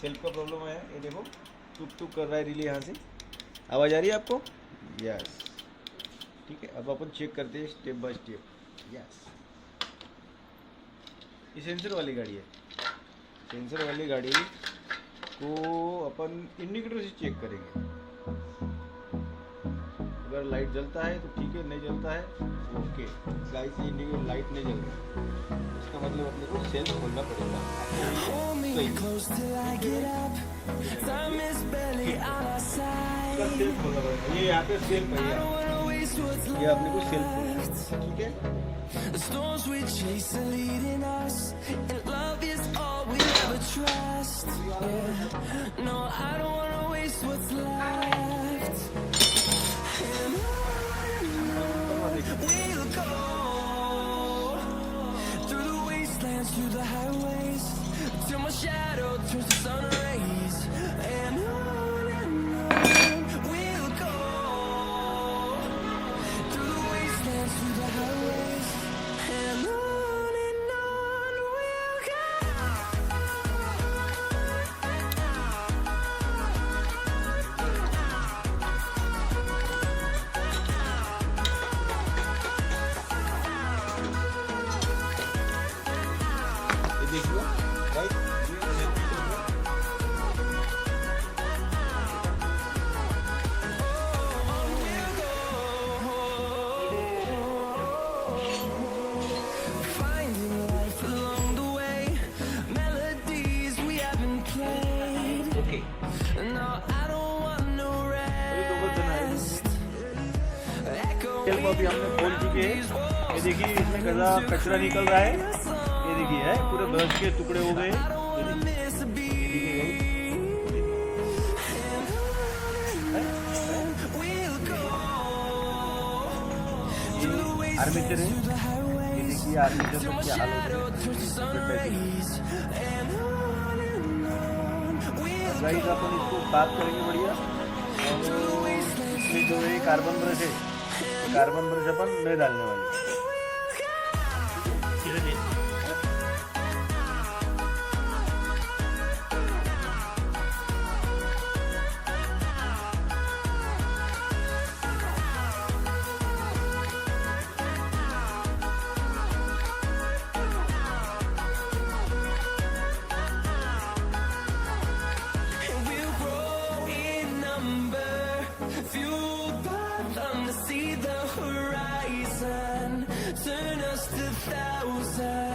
Self का problem है, ये देखो टुक टुक कर रहा है रिले यहाँ से। आवाज़ आ रही है आपको? यस, ठीक है। अब अपन चेक करते हैं स्टेप बाय स्टेप। यस, ये सेंसर वाली गाड़ी है। सेंसर वाली गाड़ी को अपन इंडिकेटर से चेक करेंगे। अगर लाइट जलता है तो ठीक है, नहीं जलता है ओके। गाइस ये इंडिकेटर लाइट नहीं जल रहा, इसका मतलब अपने को सेल्फ खोलना पड़ेगा। सेल्फ खोलना पड़ेगा, ये यहाँ पे सेल्फ है, ये अपने को सेल्फ खोलना, ठीक है। The storms we chase are leading us, and love is all we ever trust. Yeah. No, I don't wanna waste what's left. And on we'll go through the wastelands, through the highways, till my shadow turns to sun rays. And on we'll go through the wastelands, through the highways. And on we'll go. ये देखिए right, Finding life along the way, melodies we haven't played. Okay. No, I don't want no rest. Self अभी हमने खोल चुके हैं। ये देखिए इसमें गजा कचरा निकल रहा है, ये देखिए है पूरे ब्रश के टुकड़े हो गए। Miss a beat. We'll go through the armature है, wastelands, through the highways, ये देखिए आर्मेचर till पर my क्या हाल हो shadow turns to sun rays. And on we'll guys अपन इसको साफ करेंगे बढ़िया। और इसमें जो है कार्बन ब्रश है, कार्बन ब्रश अपन नहीं डालने वाले। And we'll grow in number, fueled by them to see the horizon, turn us to thousands.